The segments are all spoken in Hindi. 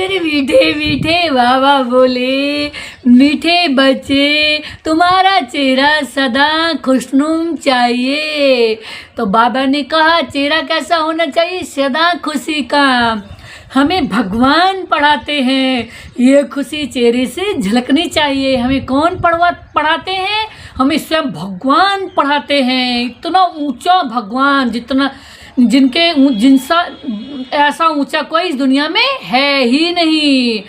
मेरे मीठे मीठे बाबा बोले, मीठे बच्चे तुम्हारा चेहरा सदा खुशनुम चाहिए। तो बाबा ने कहा चेहरा कैसा होना चाहिए? सदा खुशी का। हमें भगवान पढ़ाते हैं, ये खुशी चेहरे से झलकनी चाहिए। हमें कौन पढ़ाते हैं? हमें स्वयं भगवान पढ़ाते हैं। इतना ऊंचा भगवान जिनसा ऐसा ऊंचा कोई इस दुनिया में है ही नहीं।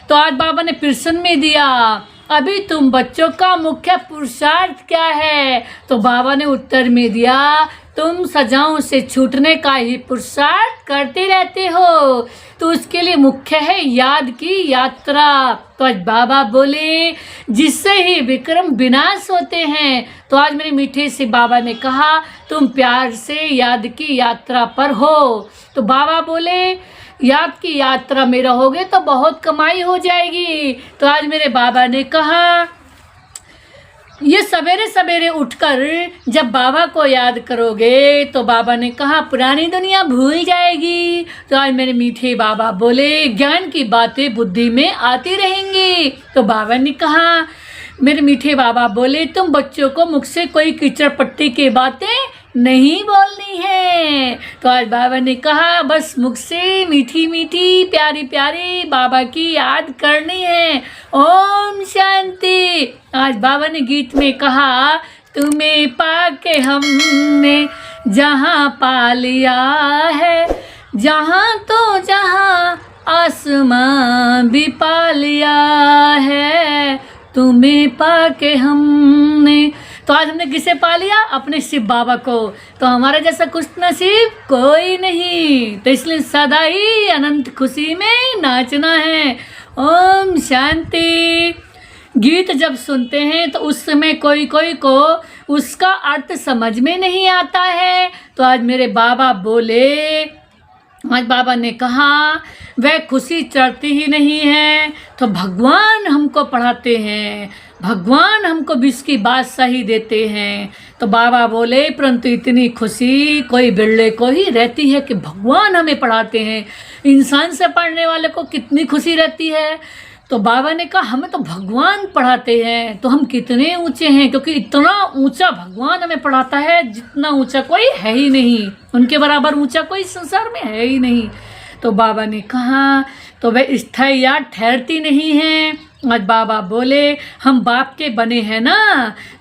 तो आज बाबा ने प्रश्न में दिया, अभी तुम बच्चों का मुख्य पुरुषार्थ क्या है? तो बाबा ने उत्तर में दिया, तुम सजाओं से छूटने का ही पुरुषार्थ करते रहते हो, तो उसके लिए मुख्य है याद की यात्रा। तो आज बाबा बोले, जिससे ही विक्रम विनाश होते हैं। तो आज मेरे मीठे से बाबा ने कहा, तुम प्यार से याद की यात्रा पर हो। तो बाबा बोले, याद की यात्रा में रहोगे तो बहुत कमाई हो जाएगी। तो आज मेरे बाबा ने कहा, ये सवेरे सवेरे उठकर जब बाबा को याद करोगे तो बाबा ने कहा पुरानी दुनिया भूल जाएगी। तो आज मेरे मीठे बाबा बोले, ज्ञान की बातें बुद्धि में आती रहेंगी। तो बाबा ने कहा, मेरे मीठे बाबा बोले, तुम बच्चों को मुख से कोई कीचड़ पट्टी की बातें नहीं बोलनी है। तो आज बाबा ने कहा, बस मुख से मीठी मीठी प्यारी प्यारी बाबा की याद करनी है। ओम शांति। आज बाबा ने गीत में कहा, तुम्हें पाके हमने जहाँ पा लिया है, जहाँ तो जहाँ आसमां भी पा लिया है, तुम्हें पाके हमने। तो आज हमने किसे पा लिया? अपने शिव बाबा को। तो हमारे जैसा खुश नसीब कोई नहीं, तो इसलिए सदा ही अनंत खुशी में नाचना है। ओम शांति। गीत जब सुनते हैं तो उस समय कोई कोई को उसका अर्थ समझ में नहीं आता है। तो आज मेरे बाबा बोले, आज बाबा ने कहा, वह खुशी चढ़ती ही नहीं है। तो भगवान हमको पढ़ाते हैं, भगवान हमको विश्व की बादशाही देते हैं। तो बाबा बोले, परंतु इतनी खुशी कोई बिरले को ही रहती है कि भगवान हमें पढ़ाते हैं। इंसान से पढ़ने वाले को कितनी खुशी रहती है। तो बाबा ने कहा, हमें तो भगवान पढ़ाते हैं, तो हम कितने ऊंचे हैं, क्योंकि इतना ऊंचा भगवान हमें पढ़ाता है जितना ऊंचा कोई है ही नहीं, उनके बराबर ऊंचा कोई संसार में है ही नहीं। तो बाबा ने कहा, तो वह स्थायी याद ठहरती नहीं है। आज बाबा बोले, हम बाप के बने हैं ना,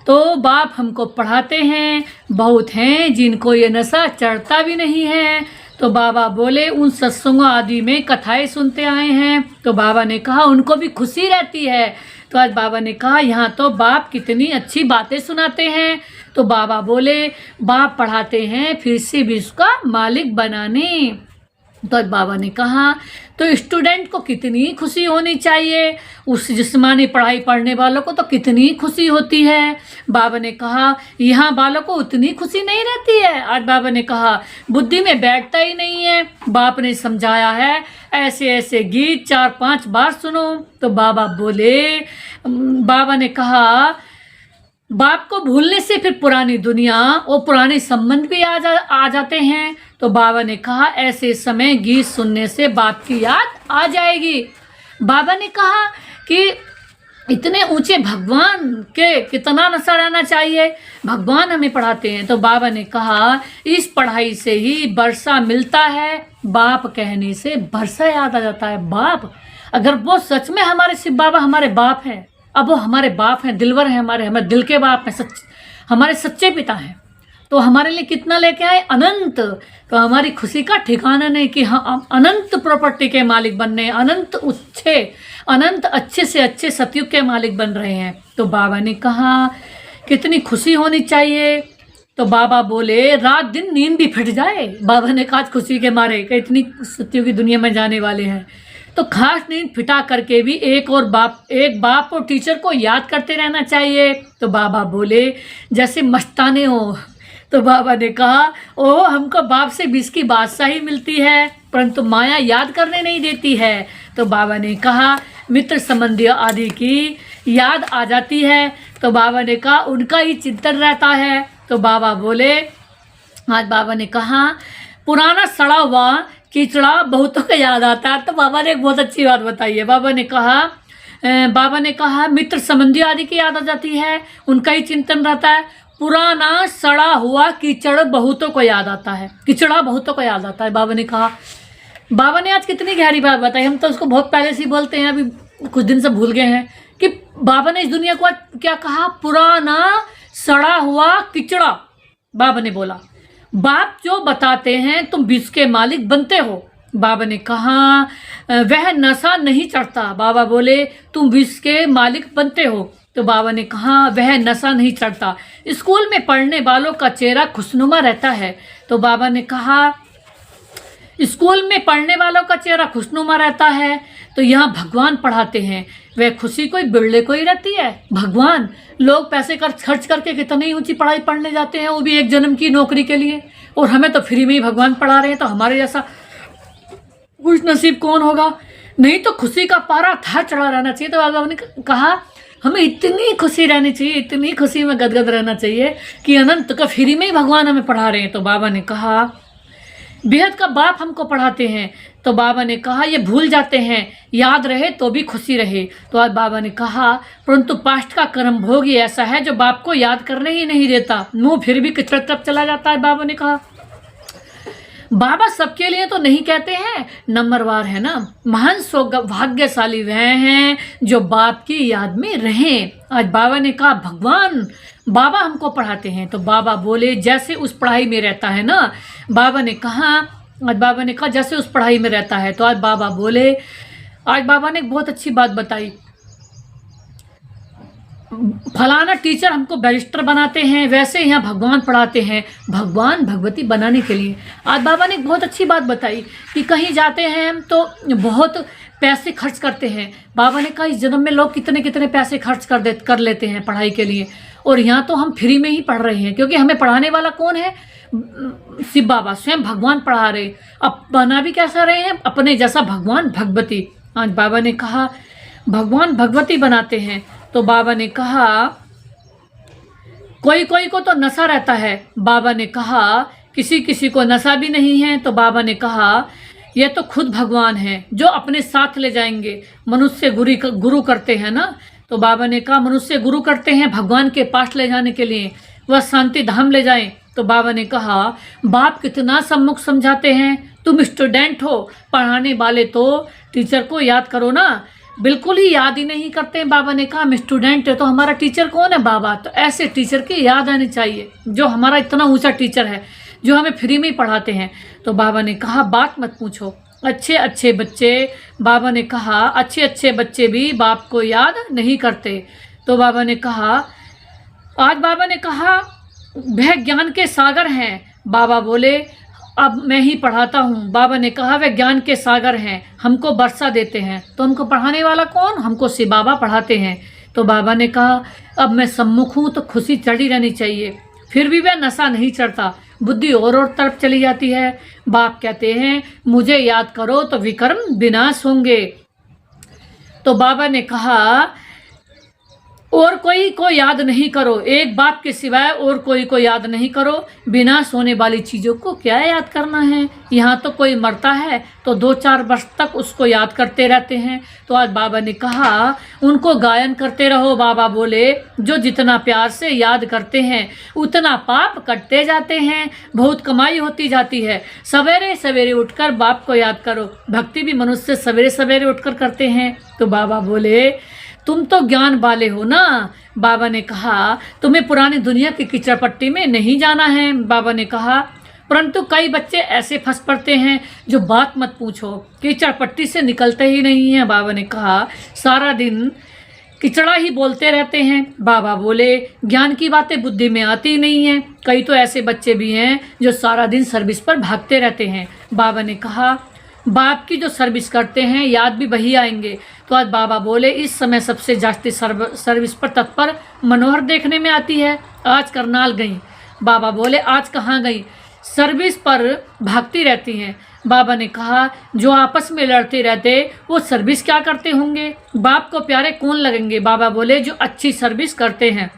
तो बाप हमको पढ़ाते हैं। बहुत हैं जिनको ये नशा चढ़ता भी नहीं है। तो बाबा बोले, उन सत्संगों आदि में कथाएं सुनते आए हैं। तो बाबा ने कहा, उनको भी खुशी रहती है। तो आज बाबा ने कहा, यहाँ तो बाप कितनी अच्छी बातें सुनाते हैं। तो बाबा बोले, बाप पढ़ाते हैं फिर से विश्व का मालिक बनाने। तो आज बाबा ने कहा, तो स्टूडेंट को कितनी खुशी होनी चाहिए, उस जिस्मानी पढ़ाई पढ़ने वालों को तो कितनी खुशी होती है। बाबा ने कहा, यहाँ वालों को उतनी खुशी नहीं रहती है। आज बाबा ने कहा, बुद्धि में बैठता ही नहीं है। बाप ने समझाया है, ऐसे ऐसे गीत 4-5 बार सुनो। तो बाबा बोले, बाबा ने कहा, बाप को भूलने से फिर पुरानी दुनिया और पुराने संबंध भी आ जाते हैं। तो बाबा ने कहा, ऐसे समय गीत सुनने से बाप की याद आ जाएगी। बाबा ने कहा कि इतने ऊंचे भगवान के कितना नशा रहना चाहिए, भगवान हमें पढ़ाते हैं। तो बाबा ने कहा, इस पढ़ाई से ही वर्षा मिलता है। बाप कहने से वर्षा याद आ जाता है। बाप, अगर वो सच में हमारे शिव बाबा हमारे बाप हैं, अब वो हमारे बाप हैं, दिलवर हैं, हमारे दिल के बाप हैं, हमारे सच्चे पिता हैं, तो हमारे लिए कितना लेके आए? अनंत। तो हमारी खुशी का ठिकाना नहीं कि हम अनंत प्रॉपर्टी के मालिक बनने, अनंत अच्छे से अच्छे सतयुग के मालिक बन रहे हैं। तो बाबा ने कहा, कितनी खुशी होनी चाहिए। तो बाबा बोले, रात दिन नींद भी फिट जाए। बाबा ने कहा, खुशी के मारे कि इतनी सतयुग की दुनिया में जाने वाले हैं, तो खास नींद फिटा करके भी एक बाप और टीचर को याद करते रहना चाहिए। तो बाबा बोले, जैसे मस्ताने हो। तो बाबा ने कहा, ओ हमको बाप से विश्व की बादशाही मिलती है, परंतु माया याद करने नहीं देती है। तो बाबा ने कहा, मित्र संबंधी आदि की याद आ जाती है। तो बाबा ने कहा, उनका ही चिंतन रहता है। तो बाबा बोले, आज बाबा ने कहा, पुराना सड़ा हुआ कीचड़ा बहुतों को याद आता है। तो बाबा ने एक बहुत अच्छी बात बताई है। बाबा ने कहा मित्र संबंधी आदि की याद आ जाती है, उनका ही चिंतन रहता है। पुराना सड़ा हुआ कीचड़ बहुतों को याद आता है, कीचड़ा बहुतों को याद आता है, बाबा ने कहा। बाबा ने आज कितनी गहरी बात बताई। हम तो उसको बहुत पहले से ही बोलते हैं, अभी कुछ दिन से भूल गए हैं कि बाबा ने इस दुनिया को आज क्या कहा, पुराना सड़ा हुआ कीचड़ा। बाबा ने बोला बाप जो बताते हैं तुम विष के मालिक बनते हो। बाबा ने कहा वह नशा नहीं चढ़ता। बाबा बोले तुम विष के मालिक बनते हो। तो बाबा ने कहा वह नशा नहीं चढ़ता। स्कूल में पढ़ने वालों का चेहरा खुशनुमा रहता है। तो बाबा ने कहा स्कूल में पढ़ने वालों का चेहरा खुशनुमा रहता है। तो यहाँ भगवान पढ़ाते हैं, वह खुशी कोई बिरले को ही रहती है। भगवान, लोग पैसे खर्च करके कितनी ऊंची पढ़ाई पढ़ने जाते हैं, वो भी एक जन्म की नौकरी के लिए, और हमें तो फ्री में ही भगवान पढ़ा रहे हैं। तो हमारे जैसा खुश नसीब कौन होगा। नहीं तो खुशी का पारा था चढ़ा रहना चाहिए। तो बाबा ने कहा हमें इतनी खुशी रहनी चाहिए, इतनी खुशी में गदगद रहना चाहिए कि अनंत का फ्री में ही भगवान हमें पढ़ा रहे हैं। तो बाबा ने कहा बेहद का बाप हमको पढ़ाते हैं। तो बाबा ने कहा ये भूल जाते हैं, याद रहे तो भी खुशी रहे। तो आज बाबा ने कहा परंतु पास्ट का कर्म भोग ही ऐसा है जो बाप को याद करने ही नहीं देता, मुंह फिर भी किचड़ तरफ चला जाता है। बाबा ने कहा बाबा सबके लिए तो नहीं कहते हैं, नंबरवार है ना। महान भाग्यशाली वह हैं जो बाप की याद में रहें। आज बाबा ने कहा भगवान बाबा हमको पढ़ाते हैं। तो बाबा बोले जैसे उस पढ़ाई में रहता है ना। बाबा ने कहा जैसे उस पढ़ाई में रहता है। तो आज बाबा बोले, आज बाबा ने एक बहुत अच्छी बात बताई, फलाना टीचर हमको बैरिस्टर बनाते हैं, वैसे यहाँ भगवान पढ़ाते हैं भगवान भगवती बनाने के लिए। आज बाबा ने एक बहुत अच्छी बात बताई कि कहीं जाते हैं हम तो बहुत पैसे खर्च करते हैं। बाबा ने कहा इस जन्म में लोग कितने कितने पैसे खर्च कर लेते हैं पढ़ाई के लिए, और यहाँ तो हम फ्री में ही पढ़ रहे हैं, क्योंकि हमें पढ़ाने वाला कौन है, शिव बाबा स्वयं भगवान पढ़ा रहे। अब बना भी कैसा रहे हैं, अपने जैसा भगवान भगवती। आज बाबा ने कहा भगवान भगवती बनाते हैं। तो बाबा ने कहा कोई कोई को तो नशा रहता है। बाबा ने कहा किसी किसी को नशा भी नहीं है। तो बाबा ने कहा ये तो खुद भगवान है जो अपने साथ ले जाएंगे। मनुष्य गुरु करते हैं ना। तो बाबा ने कहा मनुष्य गुरु करते हैं भगवान के पास ले जाने के लिए, वह शांति धाम ले जाएं। तो बाबा ने कहा बाप कितना सम्मुख समझाते हैं, तुम स्टूडेंट हो, पढ़ाने वाले तो टीचर को याद करो ना। बिल्कुल ही याद ही नहीं करते। बाबा ने कहा हम स्टूडेंट है तो हमारा टीचर कौन है बाबा। तो ऐसे टीचर की याद आनी चाहिए जो हमारा इतना ऊंचा टीचर है, जो हमें फ्री में ही पढ़ाते हैं। तो बाबा ने कहा बात मत पूछो, अच्छे अच्छे बच्चे, बाबा ने कहा अच्छे अच्छे बच्चे भी बाप को याद नहीं करते। तो बाबा ने कहा आज बाबा ने कहा वह ज्ञान के सागर हैं। बाबा बोले अब मैं ही पढ़ाता हूँ। बाबा ने कहा वे ज्ञान के सागर हैं, हमको वर्षा देते हैं। तो हमको पढ़ाने वाला कौन, हमको शिव बाबा पढ़ाते हैं। तो बाबा ने कहा अब मैं सम्मुख हूँ तो खुशी चढ़ी रहनी चाहिए, फिर भी वह नशा नहीं चढ़ता, बुद्धि और तरफ चली जाती है। बाप कहते हैं मुझे याद करो तो विकर्म विनाश होंगे। तो बाबा ने कहा और कोई को याद नहीं करो, एक बाप के सिवाय और कोई को याद नहीं करो। विनाश होने वाली चीज़ों को क्या याद करना है। यहाँ तो कोई मरता है तो 2-4 वर्ष तक उसको याद करते रहते हैं। तो आज बाबा ने कहा उनको गायन करते रहो। बाबा बोले जो जितना प्यार से याद करते हैं उतना पाप कटते जाते हैं, बहुत कमाई होती जाती है। सवेरे सवेरे उठकर बाप को याद करो। भक्ति भी मनुष्य सवेरे सवेरे उठकर करते हैं। तो बाबा बोले तुम तो ज्ञान वाले हो ना। बाबा ने कहा तुम्हें पुरानी दुनिया की कीचड़ पट्टी में नहीं जाना है। बाबा ने कहा परंतु कई बच्चे ऐसे फंस पड़ते हैं जो बात मत पूछो, कीचड़ पट्टी से निकलते ही नहीं हैं। बाबा ने कहा सारा दिन किचड़ा ही बोलते रहते हैं। बाबा बोले ज्ञान की बातें बुद्धि में आती ही नहीं हैं। कई तो ऐसे बच्चे भी हैं जो सारा दिन सर्विस पर भागते रहते हैं। बाबा ने कहा बाप की जो सर्विस करते हैं याद भी वही आएंगे। तो आज बाबा बोले इस समय सबसे जास्ती सर्विस पर तत्पर मनोहर देखने में आती है। आज करनाल गई। बाबा बोले आज कहाँ गई, सर्विस पर भागती रहती हैं। बाबा ने कहा जो आपस में लड़ते रहते वो सर्विस क्या करते होंगे, बाप को प्यारे कौन लगेंगे। बाबा बोले जो अच्छी सर्विस करते हैं।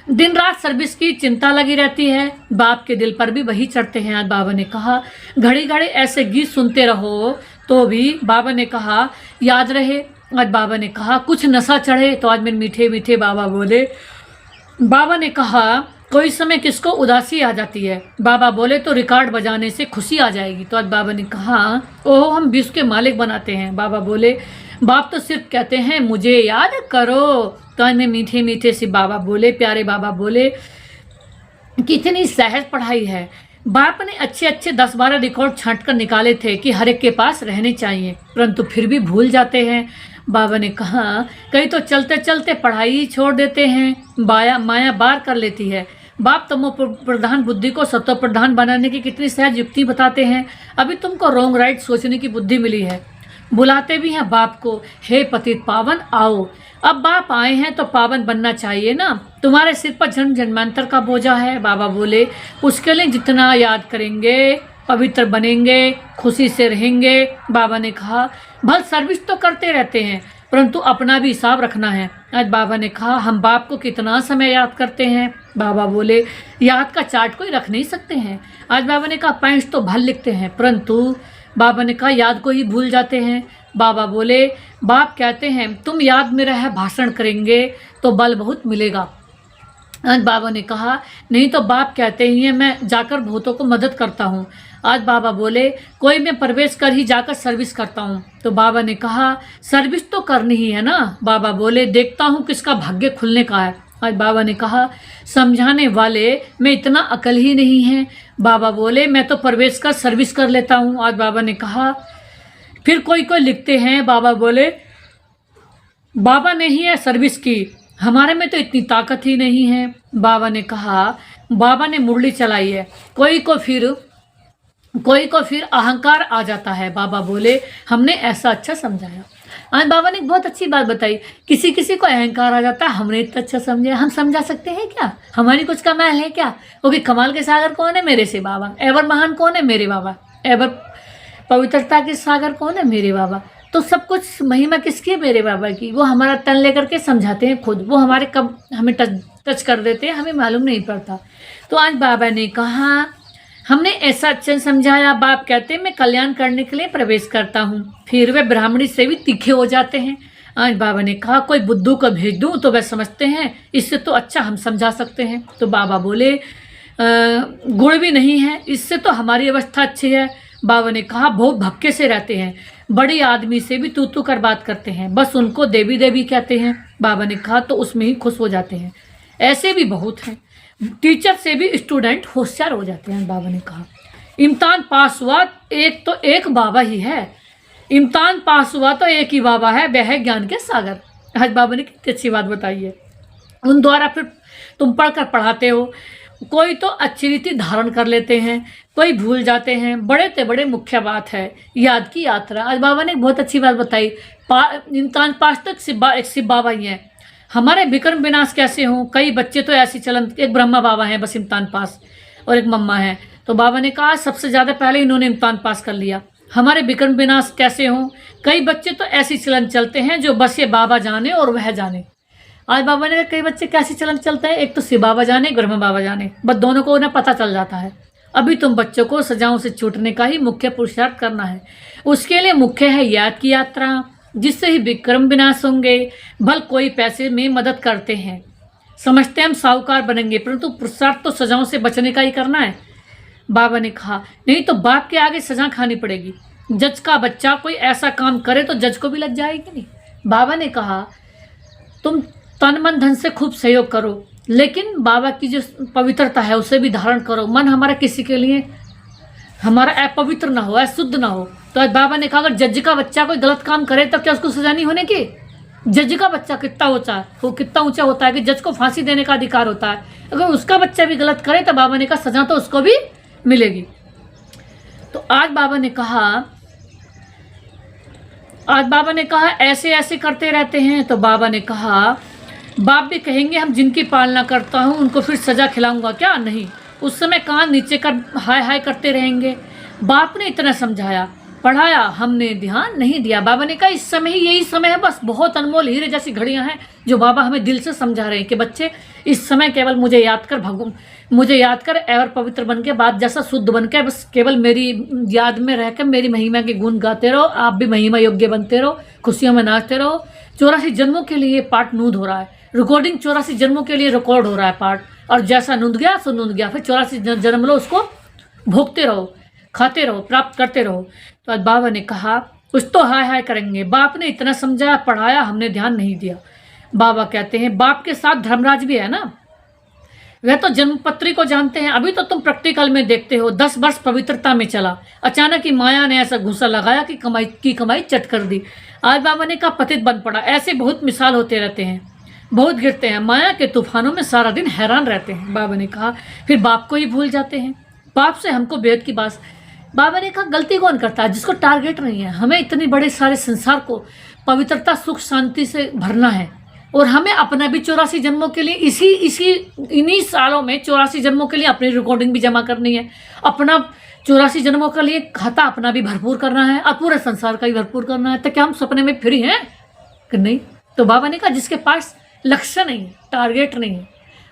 दिन रात सर्विस की चिंता लगी रहती है, बाप के दिल पर भी वही चढ़ते हैं। आज बाबा ने कहा घड़ी घड़ी ऐसे गीत सुनते रहो तो भी, बाबा ने कहा याद रहे। आज बाबा ने कहा कुछ नशा चढ़े तो आज मेरे मीठे मीठे बाबा बोले। बाबा ने कहा कोई समय किसको उदासी आ जाती है, बाबा बोले तो रिकॉर्ड बजाने से खुशी आ जाएगी। तो आज बाबा ने कहा ओह हम विश्व के मालिक बनाते हैं, बाबा बोले बाप तो सिर्फ कहते हैं मुझे याद करो। तो आज में मीठे मीठे से बाबा बोले, प्यारे बाबा बोले कितनी सहज पढ़ाई है। बाप ने अच्छे अच्छे 10-12 रिकॉर्ड छांट कर निकाले थे कि हर एक के पास रहने चाहिए, परंतु फिर भी भूल जाते हैं। बाबा ने कहा कहीं तो चलते चलते पढ़ाई ही छोड़ देते हैं, माया बार कर लेती है। बाप तमो प्रधान बुद्धि को सत्व प्रधान बनाने की कितनी सहज युक्ति बताते हैं। अभी तुमको रॉन्ग राइट सोचने की बुद्धि मिली है। बुलाते भी हैं बाप को, हे पतित पावन आओ। अब बाप आए हैं तो पावन बनना चाहिए ना, तुम्हारे सिर पर जन्म जन्मांतर का बोझा है। बाबा बोले उसके लिए जितना याद करेंगे पवित्र बनेंगे, खुशी से रहेंगे। बाबा ने कहा भल सर्विस तो करते रहते हैं परंतु अपना भी हिसाब रखना है। आज बाबा ने कहा हम बाप को कितना समय याद करते हैं। बाबा बोले याद का चार्ट कोई रख नहीं सकते हैं। आज बाबा ने कहा पॉइंट्स तो भल लिखते हैं परंतु, बाबा ने कहा याद को ही भूल जाते हैं। बाबा बोले बाप कहते हैं तुम याद में रह भाषण करेंगे तो बल बहुत मिलेगा। आज बाबा ने कहा नहीं तो बाप कहते ही हैं मैं जाकर भूतों को मदद करता हूँ। आज बाबा बोले कोई मैं प्रवेश कर ही जाकर सर्विस करता हूँ। तो बाबा ने कहा सर्विस तो करनी ही है ना। बाबा बोले देखता हूँ किसका भाग्य खुलने का है। आज बाबा ने कहा समझाने वाले में इतना अकल ही नहीं है। बाबा बोले मैं तो प्रवेश कर सर्विस कर लेता हूँ। आज बाबा ने कहा फिर कोई कोई लिखते हैं। बाबा बोले बाबा ने ही है सर्विस की, हमारे में तो इतनी ताकत ही नहीं है। बाबा ने कहा बाबा ने मुरली चलाई है, कोई को फिर अहंकार आ जाता है। बाबा बोले हमने ऐसा अच्छा समझाया। आज बाबा ने एक बहुत अच्छी बात बताई, किसी किसी को अहंकार आ जाता है, हमने इतना अच्छा समझा। हम समझा सकते हैं क्या? हमारी कुछ कमाल है क्या? क्योंकि कमाल के सागर कौन है? मेरे से बाबा। एवर महान कौन है? मेरे बाबा। एवर पवित्रता के सागर कौन है? मेरे बाबा। तो सब कुछ महिमा किसकी है? मेरे बाबा की। वो हमारा तन लेकर के समझाते हैं खुद, वो हमारे कब हमें टच कर देते हैं, हमें मालूम नहीं पड़ता। तो आज बाबा ने कहा हमने ऐसा अच्छा समझाया। बाप कहते हैं मैं कल्याण करने के लिए प्रवेश करता हूँ। फिर वे ब्राह्मणी से भी तीखे हो जाते हैं। आज बाबा ने कहा कोई बुद्धू को भेज दूँ तो वे समझते हैं इससे तो अच्छा हम समझा सकते हैं। तो बाबा बोले गुण भी नहीं है, इससे तो हमारी अवस्था अच्छी है। बाबा ने कहा बहुत भक्के से रहते हैं, बड़े आदमी से भी तू कर बात करते हैं, बस उनको देवी देवी कहते हैं। बाबा ने कहा तो उसमें ही खुश हो जाते हैं। ऐसे भी बहुत हैं, टीचर से भी स्टूडेंट होशियार हो जाते हैं। बाबा ने कहा इम्तिहान पास हुआ एक तो एक बाबा ही है, इम्तिहान पास हुआ तो एक ही बाबा है, वह है ज्ञान के सागर। आज बाबा ने कितनी अच्छी बात बताई है। उन द्वारा फिर तुम पढ़कर पढ़ाते हो, कोई तो अच्छी रीति धारण कर लेते हैं, कोई भूल जाते हैं। बड़े ते बड़े मुख्य बात है याद की यात्रा। आज बाबा ने बहुत अच्छी बात बताई। इम्तिहान पास तो एक शिव बाबा ही है, हमारे विक्रम विनाश कैसे हों? कई बच्चे तो ऐसी चलन, एक ब्रह्मा बाबा हैं बस इम्तिहान पास, और एक मम्मा है। तो बाबा ने कहा सबसे ज़्यादा पहले इन्होंने इम्तिहान पास कर लिया, हमारे विक्रम विनाश कैसे हों? कई बच्चे तो ऐसी चलन चलते हैं जो बस ये बाबा जाने और वह जाने। आज बाबा ने कहा कई बच्चे कैसे चलन चलते हैं, एक तो शिव बाबा जाने, एक ब्रह्मा बाबा जाने, बस दोनों को उन्हें पता चल जाता है। अभी तुम बच्चों को सजाओं से छूटने का ही मुख्य पुरुषार्थ करना है। उसके लिए मुख्य है याद की यात्रा, जिससे ही विक्रम विनाश होंगे। भल कोई पैसे में मदद करते हैं, समझते हैं हम साहूकार बनेंगे, परंतु पुरुषार्थ तो सजाओं से बचने का ही करना है। बाबा ने कहा नहीं तो बाप के आगे सजा खानी पड़ेगी। जज का बच्चा कोई ऐसा काम करे तो जज को भी लग जाएगी नहीं। बाबा ने कहा तुम तन मन धन से खूब सहयोग करो, लेकिन बाबा की जो पवित्रता है उसे भी धारण करो। मन हमारा किसी के लिए हमारा अपवित्र ना हो, अशुद्ध ना हो। तो आज बाबा ने कहा अगर जज का बच्चा कोई गलत काम करे तो क्या उसको सजा नहीं होने की? जज का बच्चा कितना ऊंचा होता है कि जज को फांसी देने का अधिकार होता है। अगर उसका बच्चा भी गलत करे तो बाबा ने कहा सजा तो उसको भी मिलेगी। तो आज बाबा ने कहा ऐसे ऐसे करते रहते हैं। तो बाबा ने कहा बाप भी कहेंगे हम जिनकी पालना करता हूँ उनको फिर सजा खिलाऊंगा क्या? नहीं, उस समय कान नीचे कर हाय हाय करते रहेंगे। बाप ने इतना समझाया, पढ़ाया हमने ध्यान नहीं दिया। बाबा ने कहा इस समय ही यही समय है, बस बहुत अनमोल हीरे जैसी घड़ियां हैं जो बाबा हमें दिल से समझा रहे हैं कि बच्चे इस समय केवल मुझे याद कर और पवित्र बन के बाद जैसा शुद्ध बन के बस केवल मेरी याद में रहकर मेरी महिमा के गुण गाते रहो, आप भी महिमा योग्य बनते रहो, खुशियों में नाचते रहो। 84 जन्मों के लिए पाठ नूंद हो रहा है, रिकॉर्डिंग 84 जन्मों के लिए रिकॉर्ड हो रहा है पाठ, और जैसा नूंद गया सो नूंद गया, फिर 84 जन्म लो, उसको भोगते रहो, खाते रहो, प्राप्त करते रहो। तो आज बाबा ने कहा कुछ तो हाय हाय करेंगे। बाप ने इतना समझाया पढ़ाया, हमने ध्यान नहीं दिया। बाबा कहते हैं बाप के साथ धर्मराज भी है ना, वह तो जन्मपत्री को जानते हैं, अभी तो तुम प्रैक्टिकल में देखते हो। 10 वर्ष पवित्रता में चला, अचानक ही माया ने ऐसा घूसा लगाया कि कमाई चट कर दी। आज बाबा ने कहा पतित बन पड़ा। ऐसे बहुत मिसाल होते रहते हैं, बहुत गिरते हैं, माया के तूफानों में सारा दिन हैरान रहते हैं। बाबा ने कहा फिर बाप को ही भूल जाते हैं, बाप से हमको बेहद की बात। बाबा ने कहा गलती कौन करता है? जिसको टारगेट नहीं है। हमें इतने बड़े सारे संसार को पवित्रता सुख शांति से भरना है, और हमें अपना भी 84 जन्मों के लिए इन्हीं सालों में 84 जन्मों के लिए अपनी रिकॉर्डिंग भी जमा करनी है, अपना 84 जन्मों के लिए खाता अपना भी भरपूर करना है, और पूरे संसार का ही भरपूर करना है। तो क्या हम सपने में फ्री हैं कि नहीं? तो बाबा ने कहा जिसके पास लक्ष्य नहीं है, टारगेट नहीं है,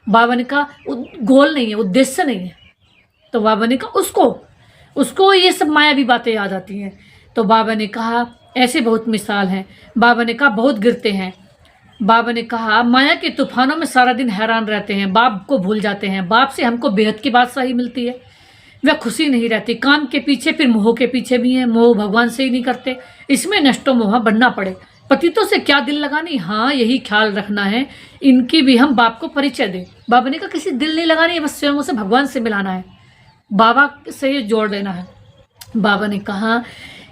बाबा ने कहा गोल नहीं है, उद्देश्य नहीं है, तो बाबा ने कहा उसको ये सब मायावी बातें याद आती हैं। तो बाबा ने कहा ऐसे बहुत मिसाल हैं। बाबा ने कहा बहुत गिरते हैं। बाबा ने कहा माया के तूफानों में सारा दिन हैरान रहते हैं, बाप को भूल जाते हैं। बाप से हमको बेहद की बादशाही मिलती है, वह खुशी नहीं रहती, काम के पीछे फिर मोह के पीछे भी है, मोह भगवान से ही नहीं करते, इसमें नष्टो मोह बनना पड़े। पतितों से क्या दिल लगानी, हाँ यही ख्याल रखना है, इनकी भी हम बाप को परिचय दें। बाबा ने कहा किसी दिल नहीं लगानी है, बस स्वयं से भगवान से मिलाना है, बाबा से ये जोड़ देना है। बाबा ने कहा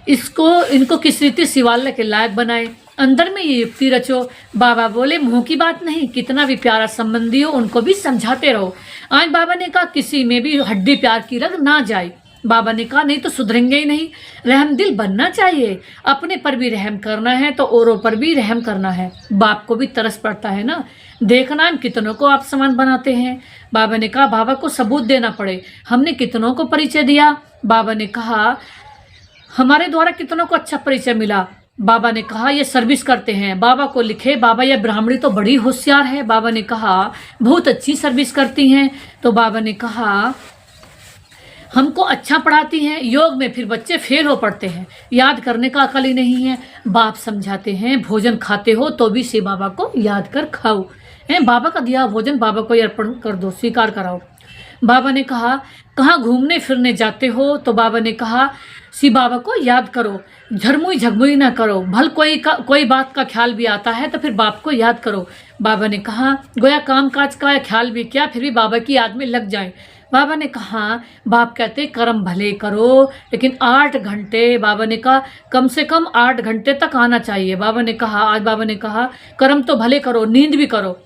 इनको किस रीति शिवालय के लायक बनाए, अंदर में ये युक्ति रचो। बाबा बोले मुंह की बात नहीं, कितना भी प्यारा संबंधी हो उनको भी समझाते रहो। आज बाबा ने कहा किसी में भी हड्डी प्यार की रग ना जाए। बाबा ने कहा नहीं तो सुधरेंगे ही नहीं, रहम दिल बनना चाहिए, अपने पर भी रहम करना है तो औरों पर भी रहम करना है। बाप को भी तरस पड़ता है ना, देखना हम कितनों को आप समान बनाते हैं। बाबा ने कहा बाबा को सबूत देना पड़े, हमने कितनों को परिचय दिया। बाबा ने कहा हमारे द्वारा कितनों को अच्छा परिचय मिला। बाबा ने कहा ये सर्विस करते हैं, बाबा को लिखे बाबा ये ब्राह्मणी तो बड़ी होशियार है। बाबा ने कहा बहुत अच्छी सर्विस करती हैं। तो बाबा ने कहा हमको अच्छा पढ़ाती हैं, योग में फिर बच्चे फेल हो पड़ते हैं, याद करने का अकल ही नहीं है। बाप समझाते हैं भोजन खाते हो तो भी शिव बाबा को याद कर खाओ, बाबा का दिया भोजन बाबा को अर्पण कर दो, स्वीकार कराओ। बाबा ने कहा कहाँ घूमने फिरने जाते हो? तो बाबा ने कहा शिव बाबा को याद करो, झरमुई झगमुई ना करो, भल कोई बात का ख्याल भी आता है तो फिर बाप को याद करो। बाबा ने कहा गोया काम काज का ख्याल भी क्या, फिर भी बाबा की याद में लग जाए। बाबा ने कहा बाप कहते कर्म भले करो लेकिन 8 घंटे, बाबा ने कहा कम से कम 8 घंटे तक आना चाहिए। बाबा ने कहा आज बाबा ने कहा कर्म तो भले करो, नींद भी करो,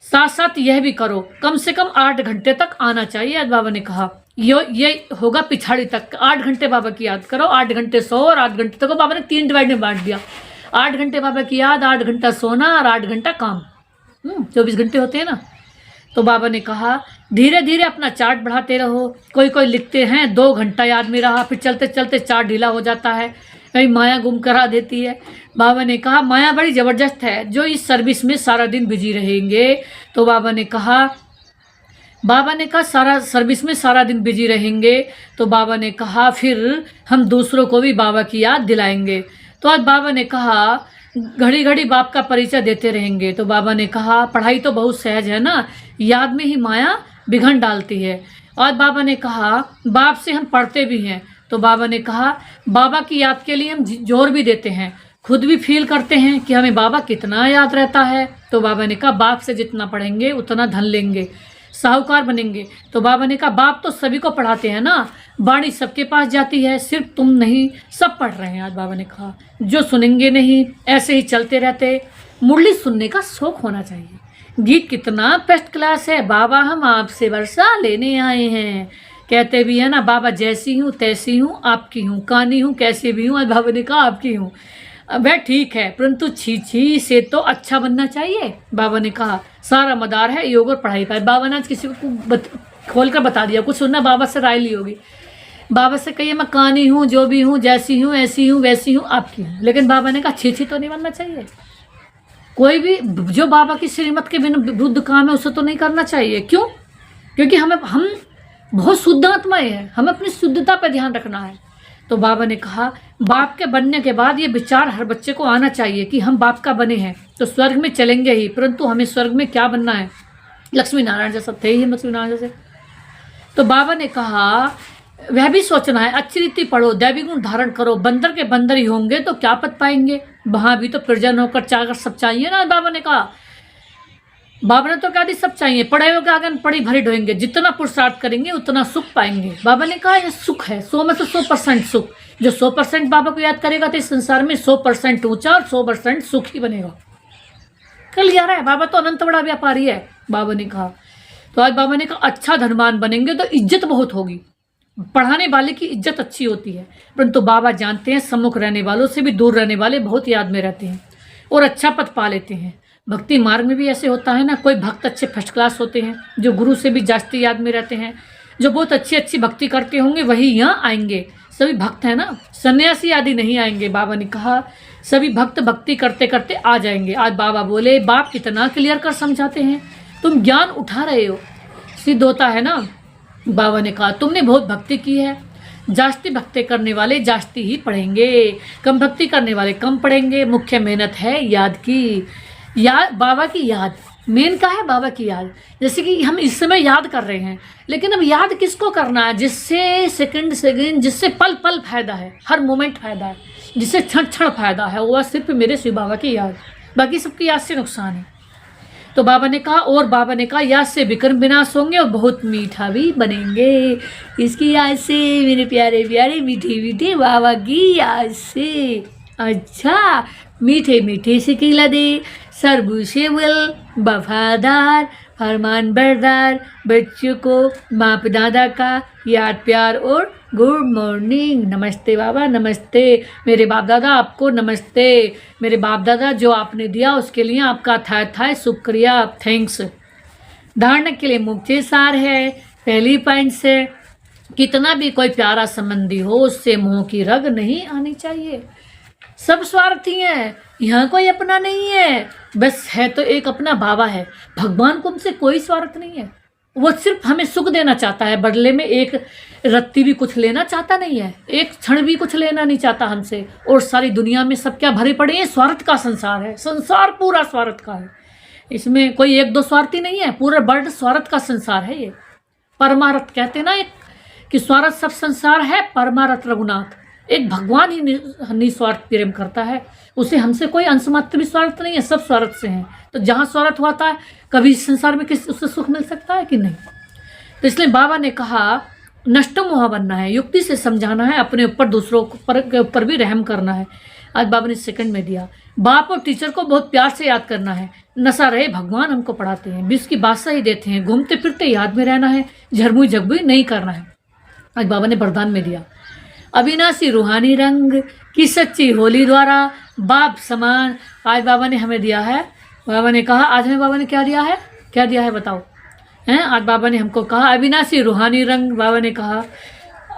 साथ साथ यह भी करो, कम से कम 8 घंटे तक आना चाहिए। आज बाबा ने कहा ये होगा पिछाड़ी तक, 8 घंटे बाबा की याद करो, 8 घंटे सो और 8 घंटे तक। बाबा ने 3 डिवाइड में बांट दिया, 8 घंटे बाबा की याद, 8 घंटा सोना और 8 घंटा काम। 24 घंटे होते हैं ना। तो बाबा ने कहा धीरे धीरे अपना चार्ट बढ़ाते रहो। कोई लिखते हैं 2 घंटा याद में रहा, फिर चलते चलते चार्ट ढीला हो जाता है, कहीं माया गुम करा देती है। बाबा ने कहा माया बड़ी ज़बरदस्त है, जो इस सर्विस में सारा दिन बिजी रहेंगे। तो बाबा ने कहा सारा सर्विस में सारा दिन बिजी रहेंगे। तो बाबा ने कहा फिर हम दूसरों को भी बाबा की याद दिलाएंगे। तो आज बाबा ने कहा घड़ी घड़ी बाप का परिचय देते रहेंगे। तो बाबा ने कहा पढ़ाई तो बहुत सहज है ना, याद में ही माया बिघन डालती है। आज बाबा ने कहा बाप से हम पढ़ते भी हैं। तो बाबा ने कहा बाबा की याद के लिए हम जोर भी देते हैं, खुद भी फील करते हैं कि हमें बाबा कितना याद रहता है। तो बाबा ने कहा बाप से जितना पढ़ेंगे उतना धन लेंगे, साहूकार बनेंगे। तो बाबा ने कहा बाप तो सभी को पढ़ाते हैं ना, बाणी सबके पास जाती है, सिर्फ तुम नहीं, सब पढ़ रहे हैं। आज बाबा ने कहा जो सुनेंगे नहीं, ऐसे ही चलते रहते। मुरली सुनने का शौक होना चाहिए। गीत कितना फर्स्ट क्लास है, बाबा हम आपसे वर्षा लेने आए हैं, कहते भी है ना बाबा जैसी हूँ तैसी हूँ, आपकी हूँ, कानी हूँ, कैसे भी हूँ। आज बाबा ने कहा आपकी हूँ, वह ठीक है परंतु छी से तो अच्छा बनना चाहिए। बाबा ने कहा सारा मदार है योग और पढ़ाई पर। बाबा ने आज किसी को खोल कर बता दिया, कुछ सुनना बाबा से राय ली होगी। बाबा से कहिए मैं कानी हूँ, जो भी हूँ, जैसी हूँ, ऐसी हूँ, वैसी हूँ, आपकी हूँ। लेकिन बाबा ने कहा छी तो नहीं बनना चाहिए। कोई भी जो बाबा की श्रीमत के बिना विरुद्ध काम है उसे तो नहीं करना चाहिए। क्यों? क्योंकि हम बहुत शुद्ध आत्माएं हैं, हमें अपनी शुद्धता पर ध्यान रखना है। तो बाबा ने कहा बाप के बनने के बाद ये विचार हर बच्चे को आना चाहिए कि हम बाप का बने हैं तो स्वर्ग में चलेंगे ही, परंतु हमें स्वर्ग में क्या बनना है? लक्ष्मी नारायण जैसा थे ही, लक्ष्मी नारायण जैसे। तो बाबा ने कहा वह भी सोचना है, अच्छी रीति पढ़ो, दैवी गुण धारण करो, बंदर के बंदर ही होंगे तो क्या पद पाएंगे? वहां भी तो प्रजन होकर चाकर सब चाहिए ना। बाबा ने कहा, बाबा ने तो कहा थी सब चाहिए, पढ़े हो क्या आगे पढ़ी भरी ढोएंगे, जितना पुरुषार्थ करेंगे उतना सुख पाएंगे। बाबा ने कहा यह सुख है, 100 में से 100% सुख। जो 100% बाबा को याद करेगा तो इस संसार में 100% ऊंचा और 100% सुख ही बनेगा। कल यार है, बाबा तो अनंत बड़ा व्यापारी है। बाबा ने कहा तो आज बाबा ने कहा अच्छा धनवान बनेंगे तो इज्जत बहुत होगी। पढ़ाने वाले की इज्जत अच्छी होती है, परंतु बाबा जानते हैं सम्मुख रहने वालों से भी दूर रहने वाले बहुत याद में रहते हैं और अच्छा पद पा लेते हैं। भक्ति मार्ग में भी ऐसे होता है ना, कोई भक्त अच्छे फर्स्ट क्लास होते हैं जो गुरु से भी जास्ती याद में रहते हैं। जो बहुत अच्छी भक्ति करते होंगे वही यहाँ आएंगे। सभी भक्त है ना, सन्यासी आदि नहीं आएंगे। बाबा ने कहा सभी भक्त भक्ति करते करते आ जाएंगे। आज बाबा बोले बाप कितना क्लियर कर समझाते हैं, तुम ज्ञान उठा रहे हो, सिद्ध होता है ना। बाबा ने कहा तुमने बहुत भक्ति की है, जास्ती भक्ति करने वाले जास्ती ही पढ़ेंगे, कम भक्ति करने वाले कम पढ़ेंगे। मुख्य मेहनत है याद की, याद बाबा की याद मेन का है, बाबा की याद। जैसे कि हम इस समय याद कर रहे हैं, लेकिन अब याद किसको करना है? जिससे सेकंड जिससे पल पल फायदा है, हर मोमेंट फायदा है, जिससे क्षण क्षण फायदा है, वह सिर्फ मेरे शिव बाबा की याद। बाकी सबकी याद से नुकसान है। तो बाबा ने कहा, और बाबा ने कहा याद से विक्रम विनाश होंगे और बहुत मीठा भी बनेंगे। इसकी याद से मेरे प्यारे प्यारे मीठे मीठे बाबा की याद से। अच्छा मीठे मीठे से खिला दे, सर्वसेवल वफादार फरमान बरदार बच्चों को बाप दादा का याद प्यार और गुड मॉर्निंग। नमस्ते बाबा, नमस्ते मेरे बाप दादा, आपको नमस्ते मेरे बाप दादा। जो आपने दिया उसके लिए आपका था शुक्रिया, थैंक्स। धारणा के लिए मुख्य सार है, पहली पॉइंट से कितना भी कोई प्यारा संबंधी हो उससे मोह की रग नहीं आनी चाहिए। सब स्वार्थी हैं, यहाँ कोई अपना नहीं है, बस है तो एक अपना बाबा है। भगवान को हमसे कोई स्वार्थ नहीं है, वो सिर्फ हमें सुख देना चाहता है, बदले में एक रत्ती भी कुछ लेना चाहता नहीं है, एक क्षण भी कुछ लेना नहीं चाहता हमसे। और सारी दुनिया में सब क्या भरे पड़े हैं? स्वार्थ का संसार है, संसार पूरा स्वार्थ का है। इसमें कोई एक दो स्वार्थी नहीं है, पूरा वर्ल्ड स्वार्थ का संसार है। ये परमार्थ कहते हैं ना एक, कि स्वार्थ सब संसार है, परमार्थ रघुनाथ। एक भगवान ही निस्वार्थ प्रेम करता है, उसे हमसे कोई अंश मात्र भी स्वार्थ नहीं है, सब स्वार्थ से हैं। तो जहाँ स्वार्थ होता है कभी इस संसार में किसी उससे सुख मिल सकता है कि नहीं? तो इसलिए बाबा ने कहा नष्ट मोह बनना है, युक्ति से समझाना है, अपने ऊपर दूसरों के ऊपर भी रहम करना है। आज बाबा ने सेकंड में दिया, बाप और टीचर को बहुत प्यार से याद करना है। नशा रहे भगवान हमको पढ़ाते हैं, विश्व की बादशाह ही देते हैं, घूमते फिरते याद में रहना है, झरमुई झगमुई नहीं करना है। आज बाबा ने वरदान में दिया, अविनाशी रूहानी रंग की सच्ची होली द्वारा बाप समान। आज बाबा ने हमें दिया है। बाबा ने कहा आज हमें बाबा ने क्या दिया है? क्या दिया है बताओ हैं? आज बाबा ने हमको कहा अविनाशी रूहानी रंग। बाबा ने कहा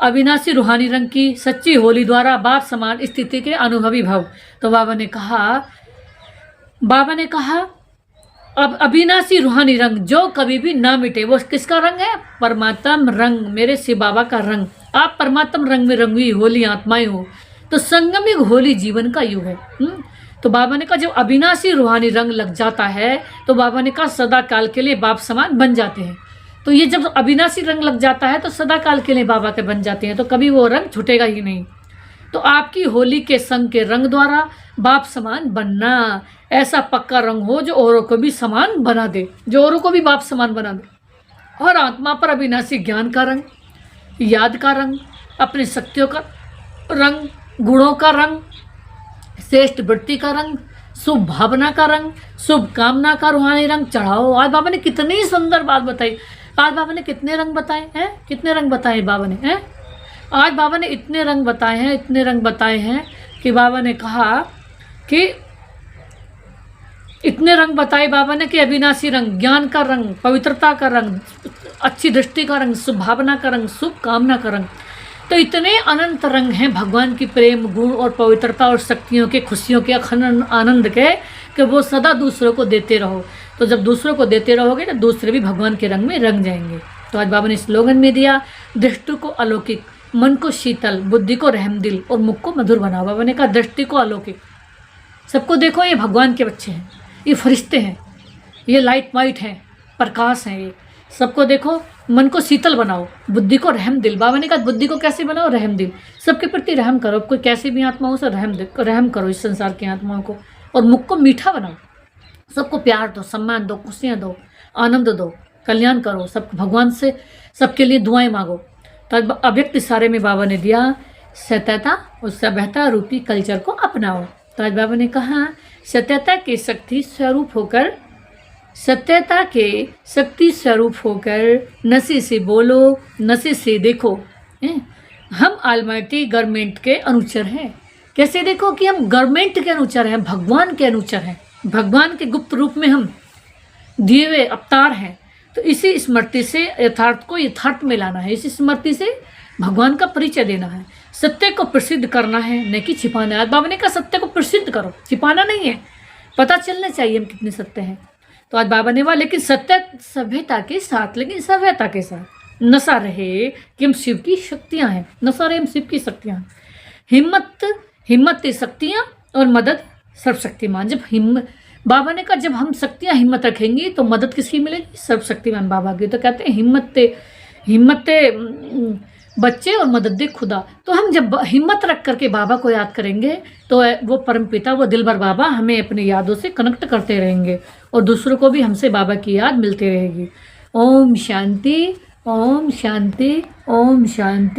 अविनाशी रूहानी रंग की सच्ची होली द्वारा बाप समान स्थिति के अनुभवी भव। तो बाबा ने कहा अब अविनाशी रूहानी रंग जो कभी भी ना मिटे, वो किसका रंग है? परमात्म रंग, मेरे शिव बाबा का रंग। आप परमात्म रंग में रंगी होली आत्माएं हो, तो संगम युग होली जीवन का युग है। तो बाबा ने कहा जब अविनाशी रूहानी रंग लग जाता है तो बाबा ने कहा सदा काल के लिए बाप समान बन जाते हैं। तो ये जब अविनाशी रंग लग जाता है तो सदा काल के लिए बाबा के बन जाते हैं, तो कभी वो रंग छूटेगा ही नहीं। तो आपकी होली के संग के रंग द्वारा बाप समान बनना, ऐसा पक्का रंग हो जो औरों को भी समान बना दे, जो औरों को भी बाप समान बना दे। और आत्मा पर अविनाशी ज्ञान का रंग, याद का रंग, अपनी शक्तियों का रंग, गुणों का रंग, श्रेष्ठ वृत्ति का रंग, शुभ भावना का रंग, शुभ कामना का रूहानी रंग चढ़ाओ। आज बाबा ने कितनी सुंदर बात बताई। आज बाबा ने कितने रंग बताए हैं? कितने रंग बताए बाबा ने हैं? आज बाबा ने इतने रंग बताए हैं, इतने रंग बताए हैं कि बाबा ने कहा कि इतने रंग बताए बाबा ने कि अविनाशी रंग, ज्ञान का रंग, पवित्रता का रंग, अच्छी दृष्टि का रंग, शुभ भावना का रंग, शुभ कामना का रंग। तो इतने अनंत रंग हैं भगवान की प्रेम गुण और पवित्रता और शक्तियों के, खुशियों के, अखंड आनंद के, कि वो सदा दूसरों को देते रहो। तो जब दूसरों को देते रहोगे तो दूसरे भी भगवान के रंग में रंग जाएंगे। तो आज बाबा ने स्लोगन में दिया, दृष्टि को अलौकिक, मन को शीतल, बुद्धि को रहमदिल और मुख को मधुर बनाओ। बाबा ने कहा दृष्टि को अलौकिक, सबको देखो ये भगवान के बच्चे हैं, ये फरिश्ते हैं, ये लाइट वाइट हैं, प्रकाश हैं, ये सबको देखो। मन को शीतल बनाओ, बुद्धि को रहम दिल। बाबा ने कहा बुद्धि को कैसे बनाओ, रहम दिल, सबके प्रति रहम करो, कोई कैसी भी आत्मा हो उसे रहम करो इस संसार की आत्माओं को। और मुख को मीठा बनाओ, सबको प्यार दो, सम्मान दो, खुशियाँ दो, आनंद दो, कल्याण करो, सब भगवान से सबके लिए दुआएं मांगो। तो अव्यक्त इशारे में बाबा ने दिया सत्यता और सभ्यता रूपी कल्चर को अपनाओ। तो आज बाबा ने कहा सत्यता के शक्ति स्वरूप होकर, सत्यता के शक्ति स्वरूप होकर नशे से बोलो, नशे से देखो। हम ऑलमाइटी गवर्नमेंट के अनुचर हैं। कैसे देखो कि हम गवर्नमेंट के अनुचर हैं, भगवान के अनुचर हैं, भगवान के गुप्त रूप में हम दिए हुए अवतार हैं। तो इसी स्मृति से यथार्थ को यथार्थ में लाना है, इसी स्मृति से भगवान का परिचय देना है, सत्य को प्रसिद्ध करना है, न कि छिपाना है। बाबा ने कहा सत्य को प्रसिद्ध करो, छिपाना नहीं है, पता चलना चाहिए हम कितने सत्य हैं। तो आज बाबा ने कहा लेकिन सत्य सभ्यता के साथ, लेकिन सभ्यता के साथ नशा रहे कि हम शिव की शक्तियाँ हैं, नशा रहे हम शिव की शक्तियाँ हैं। हिम्मत शक्तियाँ और मदद सर्वशक्तिमान। जब बाबा ने कहा जब हम शक्तियाँ हिम्मत रखेंगी तो मदद किसकी मिलेगी, सर्वशक्तिमान बाबा की। तो कहते हैं हिम्मत बच्चे और मदद दे खुदा। तो हम जब हिम्मत रख करके बाबा को याद करेंगे तो वो परमपिता, वो दिलबर बाबा हमें अपनी यादों से कनेक्ट करते रहेंगे और दूसरों को भी हमसे बाबा की याद मिलती रहेगी। ओम शांति, ओम शांति, ओम शांति।